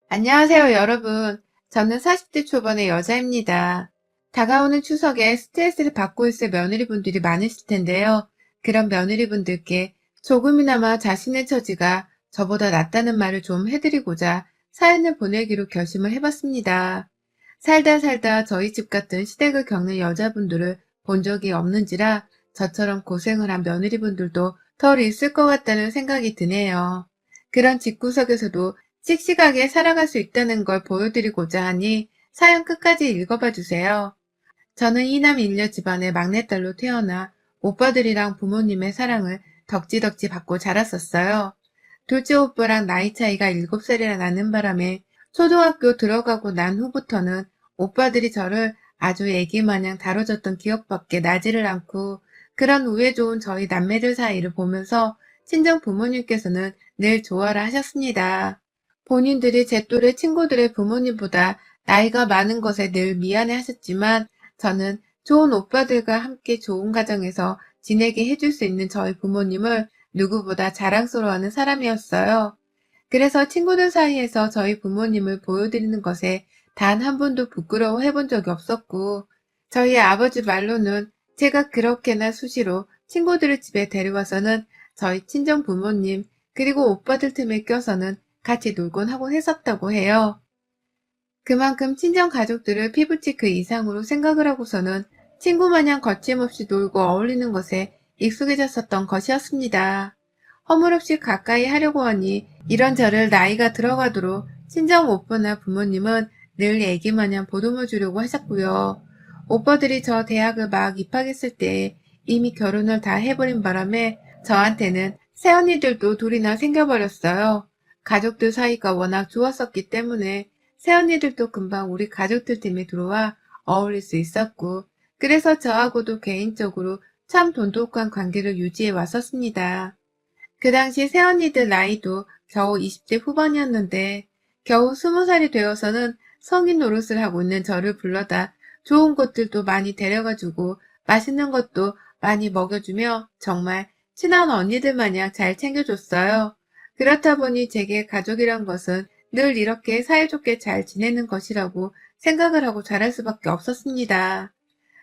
안녕하세요, 여러분. 저는 40대 초반의 여자입니다. 다가오는 추석에 스트레스를 받고 있을 며느리분들이 많으실 텐데요. 그런 며느리분들께 조금이나마 자신의 처지가 저보다 낫다는 말을 좀 해드리고자 사연을 보내기로 결심을 해봤습니다. 살다 살다 저희 집 같은 시댁을 겪는 여자분들을 본 적이 없는지라 저처럼 고생을 한 며느리분들도 덜 있을 것 같다는 생각이 드네요. 그런 집구석에서도 씩씩하게 살아갈 수 있다는 걸 보여드리고자 하니 사연 끝까지 읽어봐 주세요. 저는 이남 일녀 집안의 막내딸로 태어나 오빠들이랑 부모님의 사랑을 덕지덕지 받고 자랐었어요. 둘째 오빠랑 나이 차이가 7살이나 나는 바람에 초등학교 들어가고 난 후부터는 오빠들이 저를 아주 애기 마냥 다뤄줬던 기억밖에 나지를 않고 그런 우애 좋은 저희 남매들 사이를 보면서 친정 부모님께서는 늘 좋아라 하셨습니다. 본인들이 제 또래 친구들의 부모님보다 나이가 많은 것에 늘 미안해 하셨지만 저는 좋은 오빠들과 함께 좋은 가정에서 지내게 해줄 수 있는 저희 부모님을 누구보다 자랑스러워하는 사람이었어요. 그래서 친구들 사이에서 저희 부모님을 보여드리는 것에 단 한 번도 부끄러워 해본 적이 없었고, 저희 아버지 말로는 제가 그렇게나 수시로 친구들을 집에 데려와서는 저희 친정 부모님, 그리고 오빠들 틈에 껴서는 같이 놀곤 하곤 했었다고 해요. 그만큼 친정 가족들을 피부치 그 이상으로 생각을 하고서는 친구 마냥 거침없이 놀고 어울리는 것에 익숙해졌었던 것이었습니다. 허물없이 가까이 하려고 하니 이런 저를 나이가 들어가도록 친정 오빠나 부모님은 늘 애기 마냥 보듬어 주려고 하셨고요. 오빠들이 저 대학을 막 입학했을 때 이미 결혼을 다 해버린 바람에 저한테는 새언니들도 둘이나 생겨버렸어요. 가족들 사이가 워낙 좋았었기 때문에 새언니들도 금방 우리 가족들 팀에 들어와 어울릴 수 있었고, 그래서 저하고도 개인적으로 참 돈독한 관계를 유지해 왔었습니다. 그 당시 새언니들 나이도 겨우 20대 후반이었는데, 겨우 20살이 되어서는 성인 노릇을 하고 있는 저를 불러다 좋은 곳들도 많이 데려가주고, 맛있는 것도 많이 먹여주며 정말 친한 언니들 마냥 잘 챙겨줬어요. 그렇다 보니 제게 가족이란 것은 늘 이렇게 사이좋게 잘 지내는 것이라고 생각을 하고 자랄 수밖에 없었습니다.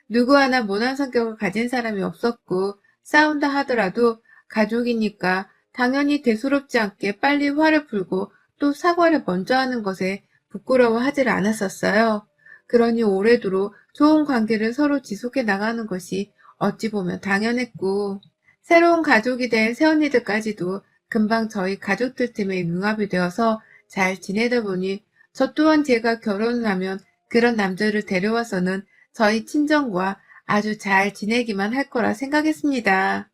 누구 하나 모난 성격을 가진 사람이 없었고 싸운다 하더라도 가족이니까 당연히 대수롭지 않게 빨리 화를 풀고 또 사과를 먼저 하는 것에 부끄러워하지를 않았었어요. 그러니 오래도록 좋은 관계를 서로 지속해 나가는 것이 어찌 보면 당연했고 새로운 가족이 된 새언니들까지도 금방 저희 가족들 팀에 융합이 되어서 잘 지내다 보니 저 또한 제가 결혼을 하면 그런 남자를 데려와서는 저희 친정과 아주 잘 지내기만 할 거라 생각했습니다.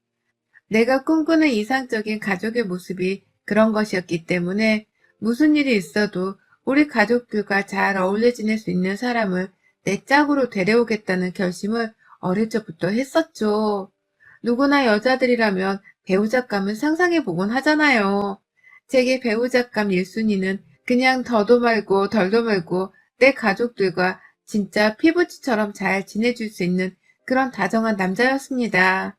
내가 꿈꾸는 이상적인 가족의 모습이 그런 것이었기 때문에 무슨 일이 있어도 우리 가족들과 잘 어울려 지낼 수 있는 사람을 내 짝으로 데려오겠다는 결심을 어릴 적부터 했었죠. 누구나 여자들이라면 배우잣감은 상상해보곤 하잖아요. 제게 배우잣감 1순위는 그냥 더도 말고 덜도 말고 내 가족들과 진짜 피부치처럼 잘 지내줄 수 있는 그런 다정한 남자였습니다.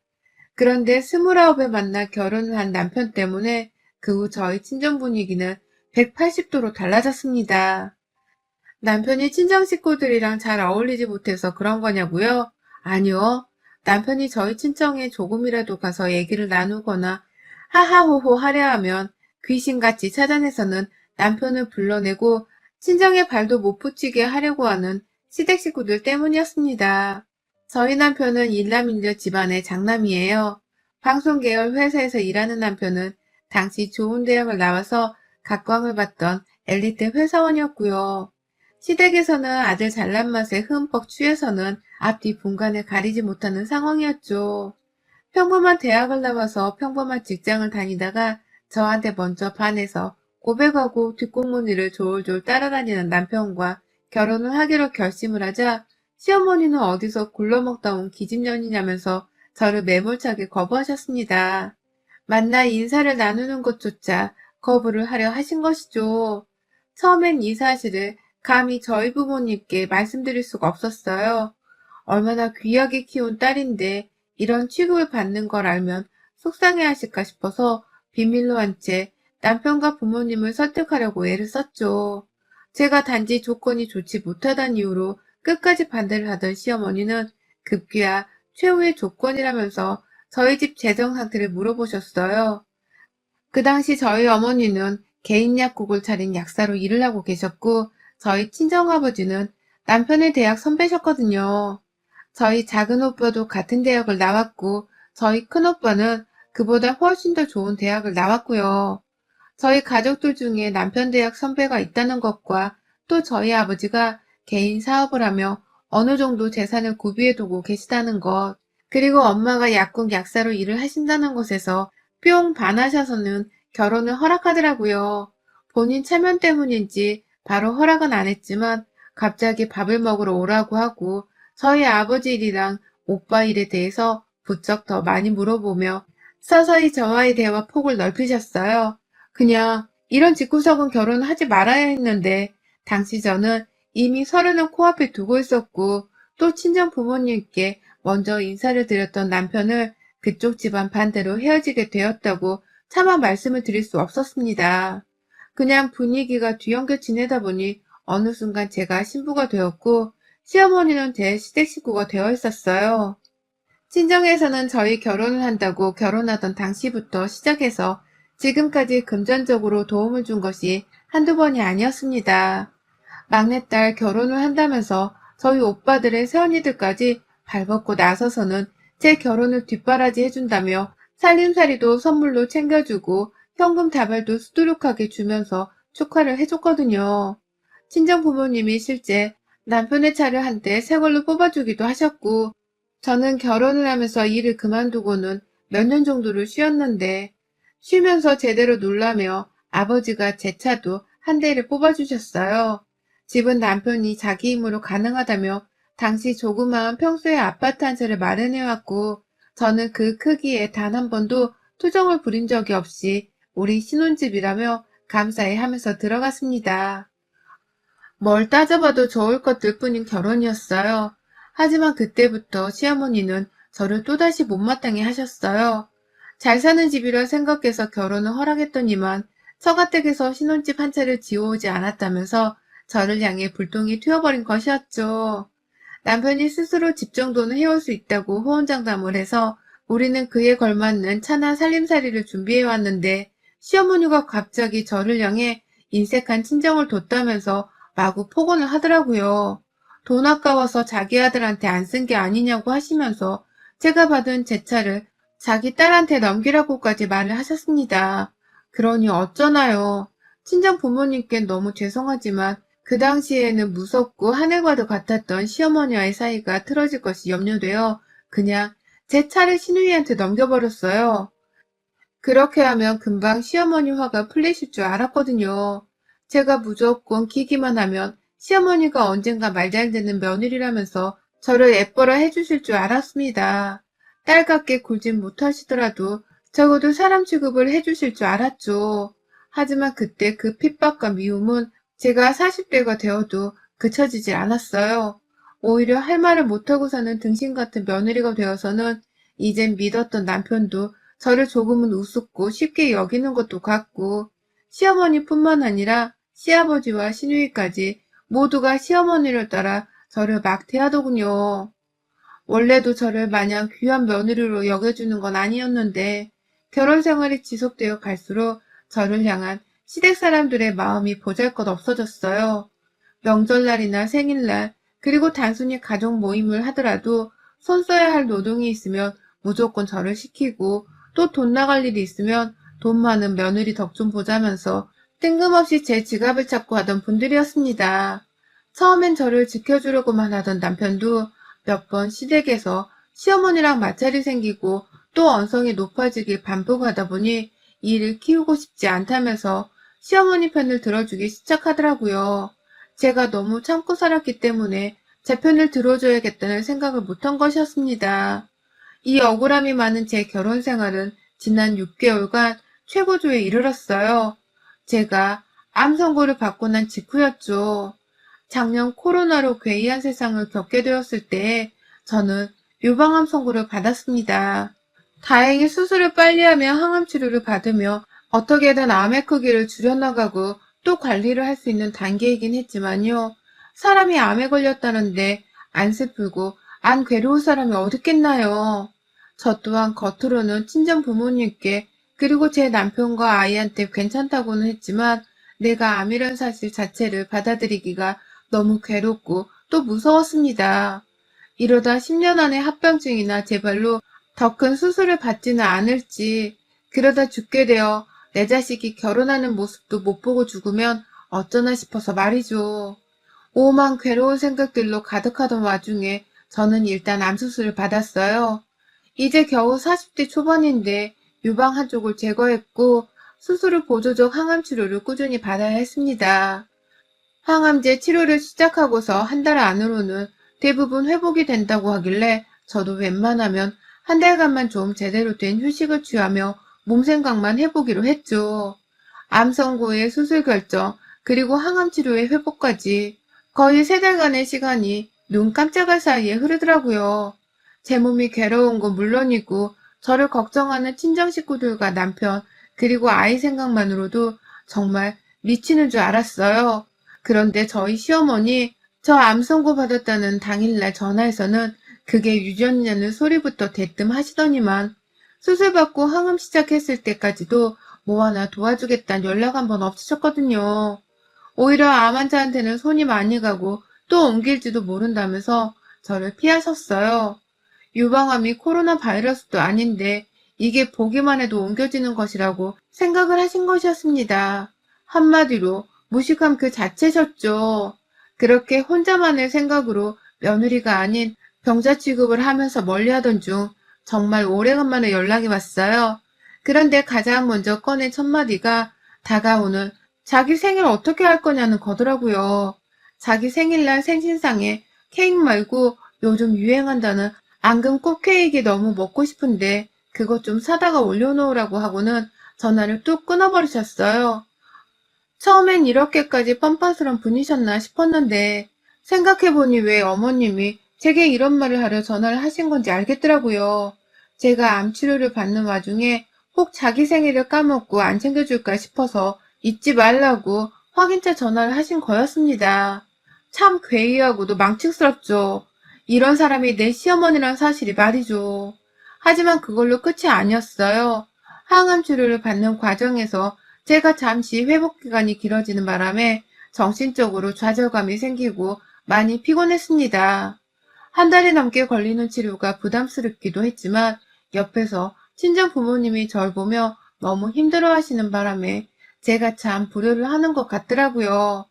그런데 29에 만나 결혼을 한 남편 때문에 그 후 저희 친정 분위기는 180도로 달라졌습니다. 남편이 친정 식구들이랑 잘 어울리지 못해서 그런 거냐고요? 아니요. 남편이 저희 친정에 조금이라도 가서 얘기를 나누거나 하하호호 하려 하면 귀신같이 찾아내서는 남편을 불러내고 친정에 발도 못 붙이게 하려고 하는 시댁 식구들 때문이었습니다. 저희 남편은 일남일녀 집안의 장남이에요. 방송계열 회사에서 일하는 남편은 당시 좋은 대학을 나와서 각광을 받던 엘리트 회사원이었고요. 시댁에서는 아들 잘난 맛에 흠뻑 취해서는 앞뒤 분간을 가리지 못하는 상황이었죠. 평범한 대학을 나와서 평범한 직장을 다니다가 저한테 먼저 반해서 고백하고 뒷공무니를 졸졸 따라다니는 남편과 결혼을 하기로 결심을 하자 시어머니는 어디서 굴러먹다 온 기집년이냐면서 저를 매몰차게 거부하셨습니다. 만나 인사를 나누는 것조차 거부를 하려 하신 것이죠. 처음엔 이 사실을 감히 저희 부모님께 말씀드릴 수가 없었어요. 얼마나 귀하게 키운 딸인데 이런 취급을 받는 걸 알면 속상해 하실까 싶어서 비밀로 한 채 남편과 부모님을 설득하려고 애를 썼죠. 제가 단지 조건이 좋지 못하다는 이유로 끝까지 반대를 하던 시어머니는 급기야 최후의 조건이라면서 저희 집 재정 상태를 물어보셨어요. 그 당시 저희 어머니는 개인 약국을 차린 약사로 일을 하고 계셨고, 저희 친정아버지는 남편의 대학 선배셨거든요. 저희 작은 오빠도 같은 대학을 나왔고, 저희 큰 오빠는 그보다 훨씬 더 좋은 대학을 나왔고요. 저희 가족들 중에 남편 대학 선배가 있다는 것과 또 저희 아버지가 개인 사업을 하며 어느 정도 재산을 구비해두고 계시다는 것, 그리고 엄마가 약국 약사로 일을 하신다는 것에서 뿅 반하셔서는 결혼을 허락하더라고요. 본인 체면 때문인지 바로 허락은 안 했지만 갑자기 밥을 먹으러 오라고 하고 저희 아버지 일이랑 오빠 일에 대해서 부쩍 더 많이 물어보며 서서히 저와의 대화 폭을 넓히셨어요. 그냥 이런 집구석은 결혼하지 말아야 했는데 당시 저는 이미 서른을 코앞에 두고 있었고 또 친정 부모님께 먼저 인사를 드렸던 남편을 그쪽 집안 반대로 헤어지게 되었다고 차마 말씀을 드릴 수 없었습니다. 그냥 분위기가 뒤엉겨 지내다 보니 어느 순간 제가 신부가 되었고 시어머니는 제 시댁 식구가 되어 있었어요. 친정에서는 저희 결혼을 한다고 결혼하던 당시부터 시작해서 지금까지 금전적으로 도움을 준 것이 한두 번이 아니었습니다. 막내딸 결혼을 한다면서 저희 오빠들의 새언니들까지 발벗고 나서서는 제 결혼을 뒷바라지 해준다며 살림살이도 선물로 챙겨주고 현금 다발도 수두룩하게 주면서 축하를 해줬거든요. 친정 부모님이 실제 남편의 차를 한때 새 걸로 뽑아주기도 하셨고, 저는 결혼을 하면서 일을 그만두고는 몇 년 정도를 쉬었는데, 쉬면서 제대로 놀라며 아버지가 제 차도 한 대를 뽑아주셨어요. 집은 남편이 자기 힘으로 가능하다며 당시 조그마한 평소의 아파트 한 채를 마련해왔고, 저는 그 크기에 단 한 번도 투정을 부린 적이 없이 우리 신혼집이라며 감사해 하면서 들어갔습니다. 뭘 따져봐도 좋을 것들 뿐인 결혼이었어요. 하지만 그때부터 시어머니는 저를 또다시 못마땅해 하셨어요. 잘 사는 집이라 생각해서 결혼을 허락했더니만 처가댁에서 신혼집 한 채를 지어오지 않았다면서 저를 향해 불똥이 튀어버린 것이었죠. 남편이 스스로 집 정도는 해올 수 있다고 호언장담을 해서 우리는 그에 걸맞는 차나 살림살이를 준비해왔는데 시어머니가 갑자기 저를 향해 인색한 친정을 뒀다면서 마구 폭언을 하더라고요. 돈 아까워서 자기 아들한테 안 쓴 게 아니냐고 하시면서 제가 받은 제 차를 자기 딸한테 넘기라고까지 말을 하셨습니다. 그러니 어쩌나요. 친정 부모님께 너무 죄송하지만 그 당시에는 무섭고 하늘과도 같았던 시어머니와의 사이가 틀어질 것이 염려되어 그냥 제 차를 시누이한테 넘겨버렸어요. 그렇게 하면 금방 시어머니 화가 풀리실 줄 알았거든요. 제가 무조건 기기만 하면 시어머니가 언젠가 말 잘 듣는 며느리라면서 저를 예뻐라 해주실 줄 알았습니다. 딸같게 굴진 못하시더라도 적어도 사람 취급을 해주실 줄 알았죠. 하지만 그때 그 핍박과 미움은 제가 40대가 되어도 그쳐지질 않았어요. 오히려 할 말을 못하고 사는 등신 같은 며느리가 되어서는 이젠 믿었던 남편도 저를 조금은 우습고 쉽게 여기는 것도 같고 시어머니뿐만 아니라 시아버지와 시누이까지 모두가 시어머니를 따라 저를 막대하더군요. 원래도 저를 마냥 귀한 며느리로 여겨주는 건 아니었는데 결혼 생활이 지속되어 갈수록 저를 향한 시댁 사람들의 마음이 보잘것 없어졌어요. 명절날이나 생일날 그리고 단순히 가족 모임을 하더라도 손 써야 할 노동이 있으면 무조건 저를 시키고 또 돈 나갈 일이 있으면 돈 많은 며느리 덕 좀 보자면서 뜬금없이 제 지갑을 찾고 하던 분들이었습니다. 처음엔 저를 지켜주려고만 하던 남편도 몇 번 시댁에서 시어머니랑 마찰이 생기고 또 언성이 높아지길 반복하다 보니 일을 키우고 싶지 않다면서 시어머니 편을 들어주기 시작하더라고요. 제가 너무 참고 살았기 때문에 제 편을 들어줘야겠다는 생각을 못한 것이었습니다. 이 억울함이 많은 제 결혼 생활은 지난 6개월간 최고조에 이르렀어요. 제가 암 선고를 받고 난 직후였죠. 작년 코로나로 괴이한 세상을 겪게 되었을 때 저는 유방암 선고를 받았습니다. 다행히 수술을 빨리 하며 항암 치료를 받으며 어떻게든 암의 크기를 줄여나가고 또 관리를 할 수 있는 단계이긴 했지만요. 사람이 암에 걸렸다는데 안 슬프고 안 괴로울 사람이 어딨겠나요? 저 또한 겉으로는 친정 부모님께 그리고 제 남편과 아이한테 괜찮다고는 했지만 내가 암이란 사실 자체를 받아들이기가 너무 괴롭고 또 무서웠습니다. 이러다 10년 안에 합병증이나 제발로 더 큰 수술을 받지는 않을지, 그러다 죽게 되어 내 자식이 결혼하는 모습도 못 보고 죽으면 어쩌나 싶어서 말이죠. 오만 괴로운 생각들로 가득하던 와중에 저는 일단 암수술을 받았어요. 이제 겨우 40대 초반인데 유방 한쪽을 제거했고 수술 후 보조적 항암 치료를 꾸준히 받아야 했습니다. 항암제 치료를 시작하고서 한 달 안으로는 대부분 회복이 된다고 하길래 저도 웬만하면 한 달간만 좀 제대로 된 휴식을 취하며 몸 생각만 해보기로 했죠. 암 선고의 수술 결정, 그리고 항암 치료의 회복까지 거의 3달간의 시간이 눈 깜짝할 사이에 흐르더라고요. 제 몸이 괴로운 건 물론이고 저를 걱정하는 친정 식구들과 남편, 그리고 아이 생각만으로도 정말 미치는 줄 알았어요. 그런데 저희 시어머니 저 암 선고 받았다는 당일날 전화에서는 그게 유전이냐는 소리부터 대뜸 하시더니만 수술받고 항암 시작했을 때까지도 뭐 하나 도와주겠다는 연락 한 번 없으셨거든요. 오히려 암 환자한테는 손이 많이 가고 또 옮길지도 모른다면서 저를 피하셨어요. 유방암이 코로나 바이러스도 아닌데 이게 보기만 해도 옮겨지는 것이라고 생각을 하신 것이었습니다. 한마디로 무식함 그 자체셨죠. 그렇게 혼자만의 생각으로 며느리가 아닌 병자 취급을 하면서 멀리하던 중 정말 오래간만에 연락이 왔어요. 그런데 가장 먼저 꺼낸 첫마디가 다가오는 자기 생일 어떻게 할 거냐는 거더라고요. 자기 생일날 생신상에 케이크 말고 요즘 유행한다는 앙금 꽃 케이크 너무 먹고 싶은데 그것 좀 사다가 올려놓으라고 하고는 전화를 뚝 끊어버리셨어요. 처음엔 이렇게까지 뻔뻔스런 분이셨나 싶었는데 생각해보니 왜 어머님이 제게 이런 말을 하려 전화를 하신 건지 알겠더라고요. 제가 암 치료를 받는 와중에 혹 자기 생일을 까먹고 안 챙겨줄까 싶어서 잊지 말라고 확인차 전화를 하신 거였습니다. 참 괴이하고도 망측스럽죠. 이런 사람이 내 시어머니란 사실이 말이죠. 하지만 그걸로 끝이 아니었어요. 항암 치료를 받는 과정에서 제가 잠시 회복 기간이 길어지는 바람에 정신적으로 좌절감이 생기고 많이 피곤했습니다. 한 달이 넘게 걸리는 치료가 부담스럽기도 했지만 옆에서 친정 부모님이 절 보며 너무 힘들어 하시는 바람에 제가 참 불효를 하는 것 같더라고요.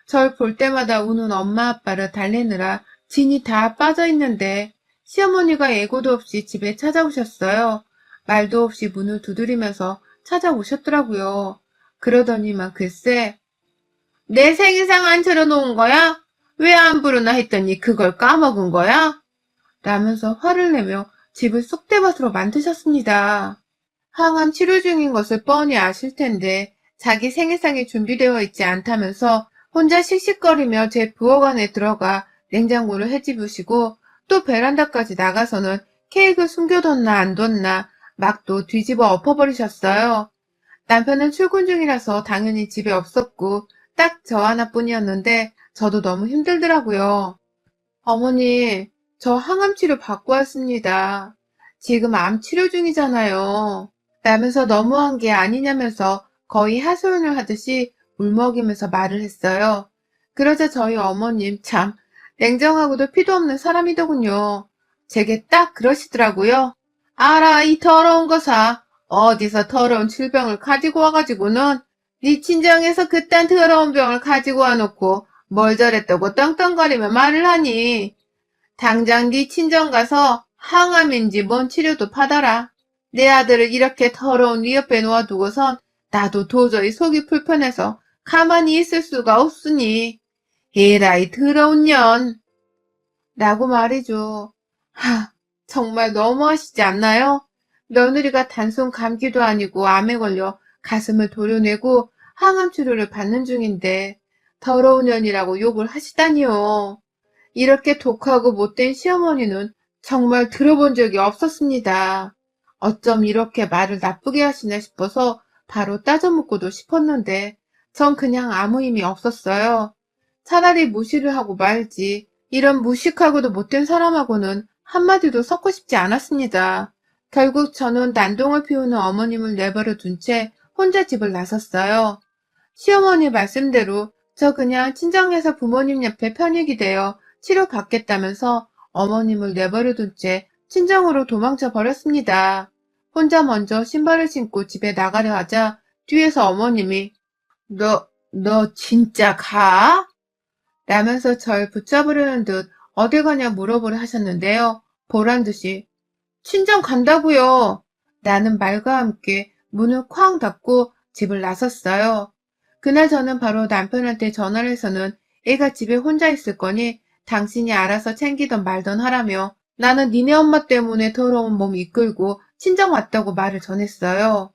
절 볼 때마다 우는 엄마 아빠를 달래느라 진이 다 빠져 있는데 시어머니가 예고도 없이 집에 찾아오셨어요. 말도 없이 문을 두드리면서 찾아오셨더라고요. 그러더니만 글쎄, 내 생일상 안 차려놓은 거야? 왜 안 부르나 했더니 그걸 까먹은 거야? 라면서 화를 내며 집을 쑥대밭으로 만드셨습니다. 항암 치료 중인 것을 뻔히 아실 텐데 자기 생일상이 준비되어 있지 않다면서 혼자 씩씩거리며 제 부엌 안에 들어가 냉장고를 헤집으시고 또 베란다까지 나가서는 케이크 숨겨뒀나 안 뒀나 막 또 뒤집어 엎어버리셨어요. 남편은 출근 중이라서 당연히 집에 없었고 딱 저 하나뿐이었는데 저도 너무 힘들더라고요. 어머니, 저 항암 치료 받고 왔습니다. 지금 암 치료 중이잖아요. 라면서 너무한 게 아니냐면서 거의 하소연을 하듯이 울먹이면서 말을 했어요. 그러자 저희 어머님 참 냉정하고도 피도 없는 사람이더군요. 제게 딱 그러시더라고요. 알아, 이 더러운 거사. 어디서 더러운 질병을 가지고 와가지고는 네 친정에서 그딴 더러운 병을 가지고 와놓고 뭘 저랬다고 떵떵거리며 말을 하니. 당장 네 친정 가서 항암인지 뭔 치료도 받아라. 내 아들을 이렇게 더러운 네 옆에 놓아두고선 나도 도저히 속이 불편해서 가만히 있을 수가 없으니. 에라이 더러운 년. 라고 말이죠. 정말 너무하시지 않나요? 며느리가 단순 감기도 아니고 암에 걸려 가슴을 도려내고 항암 치료를 받는 중인데 더러운 년이라고 욕을 하시다니요. 이렇게 독하고 못된 시어머니는 정말 들어본 적이 없었습니다. 어쩜 이렇게 말을 나쁘게 하시나 싶어서 바로 따져 묻고도 싶었는데 전 그냥 아무 힘이 없었어요. 차라리 무시를 하고 말지. 이런 무식하고도 못된 사람하고는 한마디도 섞고 싶지 않았습니다. 결국 저는 난동을 피우는 어머님을 내버려 둔 채 혼자 집을 나섰어요. 시어머니 말씀대로 저 그냥 친정에서 부모님 옆에 편익이 되어 치료받겠다면서 어머님을 내버려 둔 채 친정으로 도망쳐 버렸습니다. 혼자 먼저 신발을 신고 집에 나가려 하자 뒤에서 어머님이 너 진짜 가? 라면서 절 붙잡으려는 듯 어딜 가냐 물어보려 하셨는데요. 보란 듯이 친정 간다고요. 라는 말과 함께 문을 쾅 닫고 집을 나섰어요. 그날 저는 바로 남편한테 전화를 해서는 애가 집에 혼자 있을 거니 당신이 알아서 챙기던 말던 하라며 나는 니네 엄마 때문에 더러운 몸 이끌고 친정 왔다고 말을 전했어요.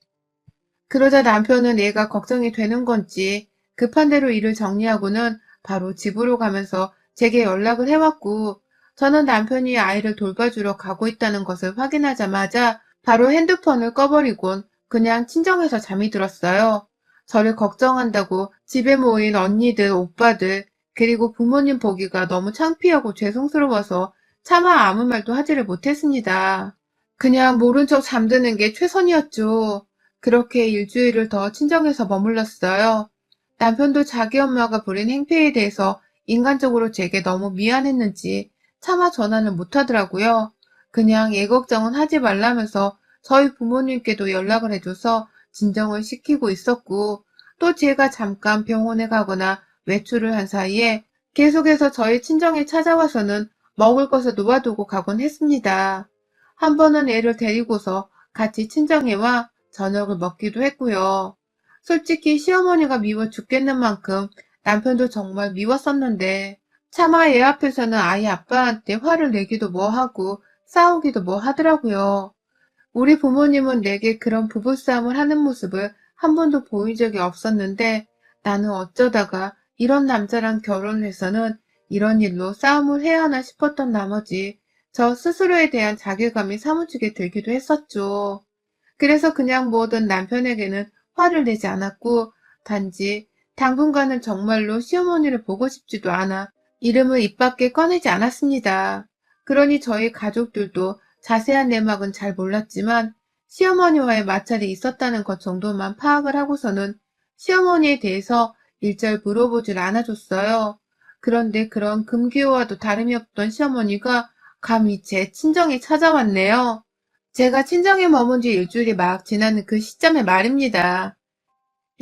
그러자 남편은 애가 걱정이 되는 건지 급한 대로 일을 정리하고는 바로 집으로 가면서 제게 연락을 해왔고 저는 남편이 아이를 돌봐주러 가고 있다는 것을 확인하자마자 바로 핸드폰을 꺼버리곤 그냥 친정에서 잠이 들었어요. 저를 걱정한다고 집에 모인 언니들, 오빠들, 그리고 부모님 보기가 너무 창피하고 죄송스러워서 차마 아무 말도 하지를 못했습니다. 그냥 모른 척 잠드는 게 최선이었죠. 그렇게 일주일을 더 친정에서 머물렀어요. 남편도 자기 엄마가 부린 행패에 대해서 인간적으로 제게 너무 미안했는지 차마 전화는 못하더라고요. 그냥 애 걱정은 하지 말라면서 저희 부모님께도 연락을 해줘서 진정을 시키고 있었고 또 제가 잠깐 병원에 가거나 외출을 한 사이에 계속해서 저희 친정에 찾아와서는 먹을 것을 놓아두고 가곤 했습니다. 한 번은 애를 데리고서 같이 친정에 와 저녁을 먹기도 했고요. 솔직히 시어머니가 미워 죽겠는 만큼 남편도 정말 미웠었는데 차마 애 앞에서는 아이 아빠한테 화를 내기도 뭐하고 싸우기도 뭐하더라고요. 우리 부모님은 내게 그런 부부싸움을 하는 모습을 한 번도 보인 적이 없었는데 나는 어쩌다가 이런 남자랑 결혼을 해서는 이런 일로 싸움을 해야 하나 싶었던 나머지 저 스스로에 대한 자괴감이 사무치게 들기도 했었죠. 그래서 그냥 뭐든 남편에게는 화를 내지 않았고 단지 당분간은 정말로 시어머니를 보고 싶지도 않아 이름을 입 밖에 꺼내지 않았습니다. 그러니 저희 가족들도 자세한 내막은 잘 몰랐지만 시어머니와의 마찰이 있었다는 것 정도만 파악을 하고서는 시어머니에 대해서 일절 물어보질 않아줬어요. 그런데 그런 금기어와도 다름이 없던 시어머니가 감히 제 친정에 찾아왔네요. 제가 친정에 머문 지 일주일이 막 지나는 그 시점의 말입니다.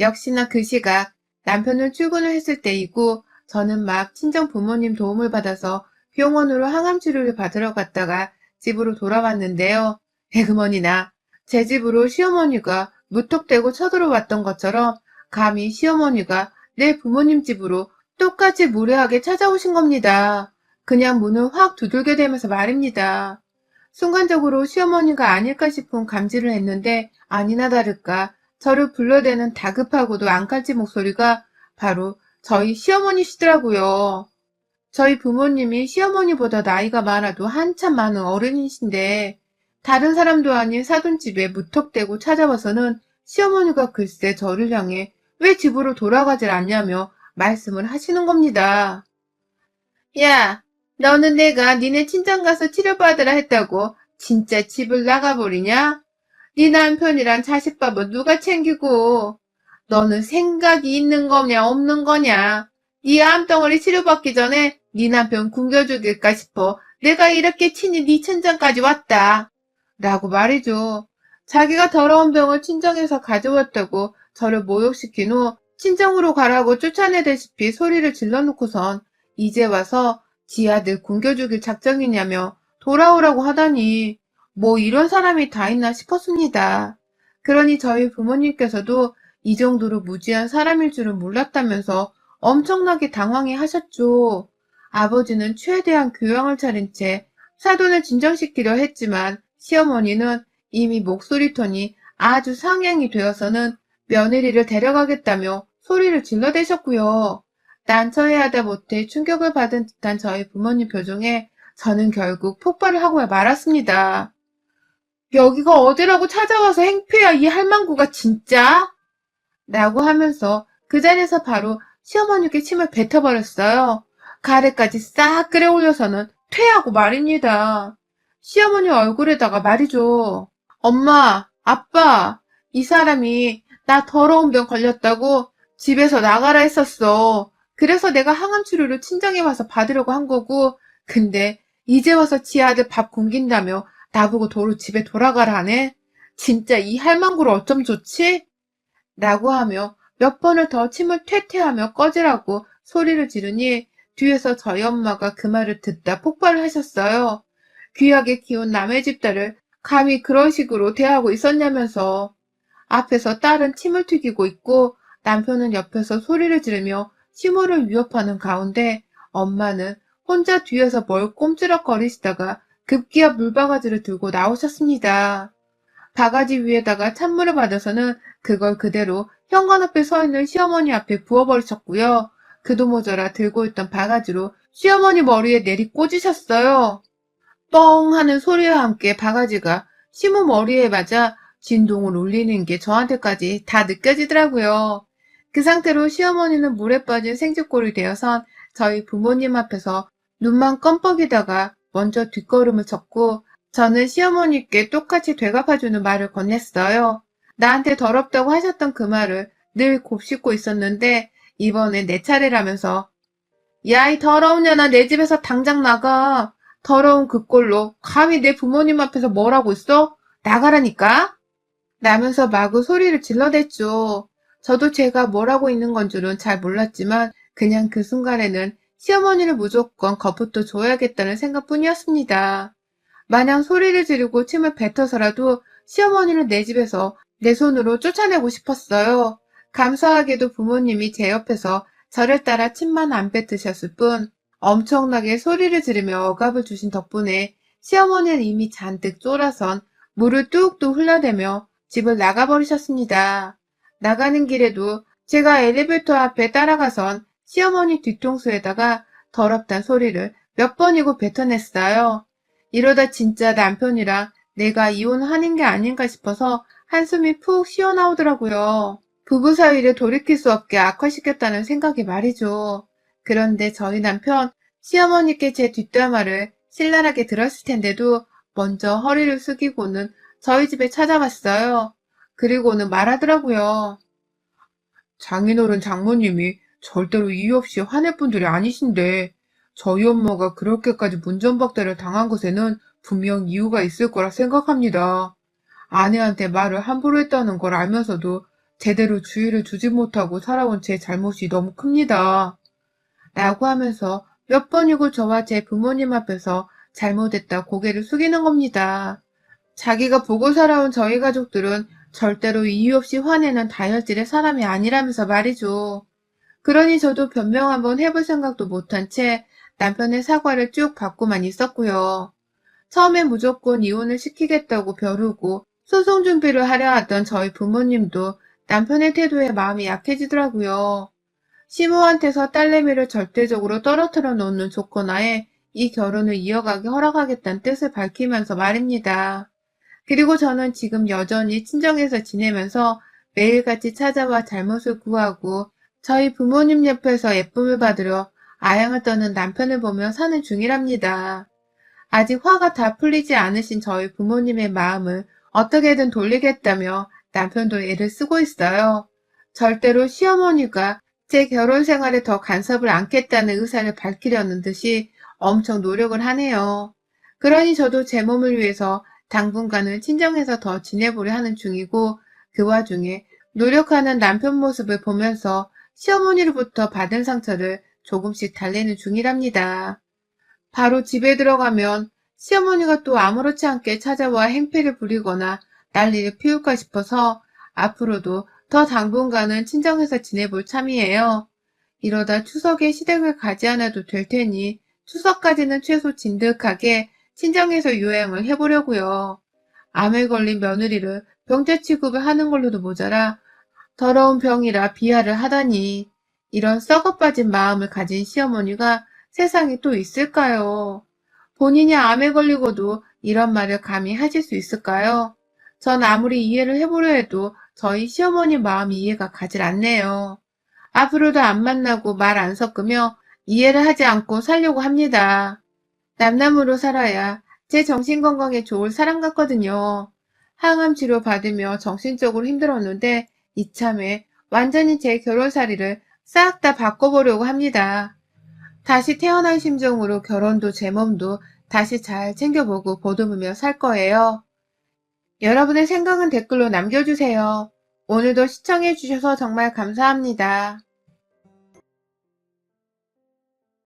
역시나 그 시각 남편은 출근을 했을 때이고 저는 막 친정 부모님 도움을 받아서 병원으로 항암 치료를 받으러 갔다가 집으로 돌아왔는데요. 에그머니나 제 집으로 시어머니가 무턱대고 쳐들어왔던 것처럼 감히 시어머니가 내 부모님 집으로 똑같이 무례하게 찾아오신 겁니다. 그냥 문을 확 두들겨 대면서 말입니다. 순간적으로 시어머니가 아닐까 싶은 감지를 했는데 아니나 다를까 저를 불러대는 다급하고도 앙칼진 목소리가 바로 저희 시어머니시더라고요. 저희 부모님이 시어머니보다 나이가 많아도 한참 많은 어른이신데 다른 사람도 아닌 사돈집에 무턱대고 찾아와서는 시어머니가 글쎄 저를 향해 왜 집으로 돌아가질 않냐며 말씀을 하시는 겁니다. 야, 너는 내가 니네 친정 가서 치료받으라 했다고 진짜 집을 나가버리냐? 네 남편이랑 자식 밥은 누가 챙기고? 너는 생각이 있는 거냐 없는 거냐? 네 암덩어리 치료받기 전에 네 남편 굶겨 죽일까 싶어 내가 이렇게 친히 네 친정까지 왔다. 라고 말이죠. 자기가 더러운 병을 친정에서 가져왔다고 저를 모욕시킨 후 친정으로 가라고 쫓아내다시피 소리를 질러놓고선 이제 와서 지 아들 굶겨 죽일 작정이냐며 돌아오라고 하다니 뭐 이런 사람이 다 있나 싶었습니다. 그러니 저희 부모님께서도 이 정도로 무지한 사람일 줄은 몰랐다면서 엄청나게 당황해 하셨죠. 아버지는 최대한 교양을 차린 채 사돈을 진정시키려 했지만 시어머니는 이미 목소리 톤이 아주 상향이 되어서는 며느리를 데려가겠다며 소리를 질러대셨고요. 난처해하다 못해 충격을 받은 듯한 저희 부모님 표정에 저는 결국 폭발을 하고 말았습니다. 여기가 어디라고 찾아와서 행패야 이 할망구가 진짜? 라고 하면서 그 자리에서 바로 시어머니께 침을 뱉어버렸어요. 가래까지 싹 끌어올려서는 퇴하고 말입니다. 시어머니 얼굴에다가 말이죠. 엄마, 아빠, 이 사람이 나 더러운 병 걸렸다고 집에서 나가라 했었어. 그래서 내가 항암 치료를 친정에 와서 받으려고 한 거고, 근데 이제 와서 지 아들 밥 굶긴다며 나보고 도로 집에 돌아가라 하네? 진짜 이 할망구를 어쩜 좋지? 라고 하며 몇 번을 더 침을 퇴퇴하며 꺼지라고 소리를 지르니 뒤에서 저희 엄마가 그 말을 듣다 폭발을 하셨어요. 귀하게 키운 남의 집 딸을 감히 그런 식으로 대하고 있었냐면서. 앞에서 딸은 침을 튀기고 있고 남편은 옆에서 소리를 지르며 시모를 위협하는 가운데 엄마는 혼자 뒤에서 뭘 꼼지락거리시다가 급기야 물바가지를 들고 나오셨습니다. 바가지 위에다가 찬물을 받아서는 그걸 그대로 현관 앞에 서 있는 시어머니 앞에 부어버리셨고요. 그도 모자라 들고 있던 바가지로 시어머니 머리에 내리 꽂으셨어요. 뻥 하는 소리와 함께 바가지가 시모 머리에 맞아 진동을 울리는 게 저한테까지 다 느껴지더라고요. 그 상태로 시어머니는 물에 빠진 생쥐꼴이 되어선 저희 부모님 앞에서 눈만 껌뻑이다가 먼저 뒷걸음을 쳤고 저는 시어머니께 똑같이 되갚아주는 말을 건넸어요. 나한테 더럽다고 하셨던 그 말을 늘 곱씹고 있었는데 이번엔 내 차례라면서 야, 이 더러운 년아 내 집에서 당장 나가. 더러운 그 꼴로 감히 내 부모님 앞에서 뭐라고 있어? 나가라니까? 라면서 마구 소리를 질러댔죠. 저도 제가 뭐라고 있는 건 줄은 잘 몰랐지만 그냥 그 순간에는 시어머니를 무조건 겁부터 줘야겠다는 생각뿐이었습니다. 마냥 소리를 지르고 침을 뱉어서라도 시어머니를 내 집에서 내 손으로 쫓아내고 싶었어요. 감사하게도 부모님이 제 옆에서 저를 따라 침만 안 뱉으셨을 뿐 엄청나게 소리를 지르며 억압을 주신 덕분에 시어머니는 이미 잔뜩 쫄아선 물을 뚝뚝 흘려대며 집을 나가버리셨습니다. 나가는 길에도 제가 엘리베이터 앞에 따라가선 시어머니 뒤통수에다가 더럽단 소리를 몇 번이고 뱉어냈어요. 이러다 진짜 남편이랑 내가 이혼하는 게 아닌가 싶어서 한숨이 푹 쉬어나오더라고요. 부부 사이를 돌이킬 수 없게 악화시켰다는 생각이 말이죠. 그런데 저희 남편, 시어머니께 제 뒷담화를 신랄하게 들었을 텐데도 먼저 허리를 숙이고는 저희 집에 찾아왔어요. 그리고는 말하더라고요. 장인어른 장모님이 절대로 이유 없이 화낼 분들이 아니신데 저희 엄마가 그렇게까지 문전박대를 당한 것에는 분명 이유가 있을 거라 생각합니다. 아내한테 말을 함부로 했다는 걸 알면서도 제대로 주의를 주지 못하고 살아온 제 잘못이 너무 큽니다. 라고 하면서 몇 번이고 저와 제 부모님 앞에서 잘못했다 고개를 숙이는 겁니다. 자기가 보고 살아온 저희 가족들은 절대로 이유 없이 화내는 다혈질의 사람이 아니라면서 말이죠. 그러니 저도 변명 한번 해볼 생각도 못한 채 남편의 사과를 쭉 받고만 있었고요. 처음엔 무조건 이혼을 시키겠다고 벼르고 소송 준비를 하려 하던 저희 부모님도 남편의 태도에 마음이 약해지더라고요. 시모한테서 딸내미를 절대적으로 떨어뜨려 놓는 조건하에 이 결혼을 이어가게 허락하겠다는 뜻을 밝히면서 말입니다. 그리고 저는 지금 여전히 친정에서 지내면서 매일같이 찾아와 잘못을 구하고 저희 부모님 옆에서 예쁨을 받으려 아양을 떠는 남편을 보며 사는 중이랍니다. 아직 화가 다 풀리지 않으신 저희 부모님의 마음을 어떻게든 돌리겠다며 남편도 애를 쓰고 있어요. 절대로 시어머니가 제 결혼 생활에 더 간섭을 않겠다는 의사를 밝히려는 듯이 엄청 노력을 하네요. 그러니 저도 제 몸을 위해서 당분간은 친정에서 더 지내보려 하는 중이고 그 와중에 노력하는 남편 모습을 보면서 시어머니로부터 받은 상처를 조금씩 달래는 중이랍니다. 바로 집에 들어가면 시어머니가 또 아무렇지 않게 찾아와 행패를 부리거나 난리를 피울까 싶어서 앞으로도 더 당분간은 친정에서 지내볼 참이에요. 이러다 추석에 시댁을 가지 않아도 될 테니 추석까지는 최소 진득하게 친정에서 요양을 해보려고요. 암에 걸린 며느리를 병자 취급을 하는 걸로도 모자라 더러운 병이라 비하를 하다니 이런 썩어빠진 마음을 가진 시어머니가 세상에 또 있을까요? 본인이 암에 걸리고도 이런 말을 감히 하실 수 있을까요? 전 아무리 이해를 해보려 해도 저희 시어머니 마음 이해가 가질 않네요. 앞으로도 안 만나고 말 안 섞으며 이해를 하지 않고 살려고 합니다. 남남으로 살아야 제 정신건강에 좋을 사람 같거든요. 항암 치료 받으며 정신적으로 힘들었는데 이참에 완전히 제 결혼살이를 싹 다 바꿔보려고 합니다. 다시 태어난 심정으로 결혼도 제 몸도 다시 잘 챙겨보고 보듬으며 살 거예요. 여러분의 생각은 댓글로 남겨주세요. 오늘도 시청해주셔서 정말 감사합니다.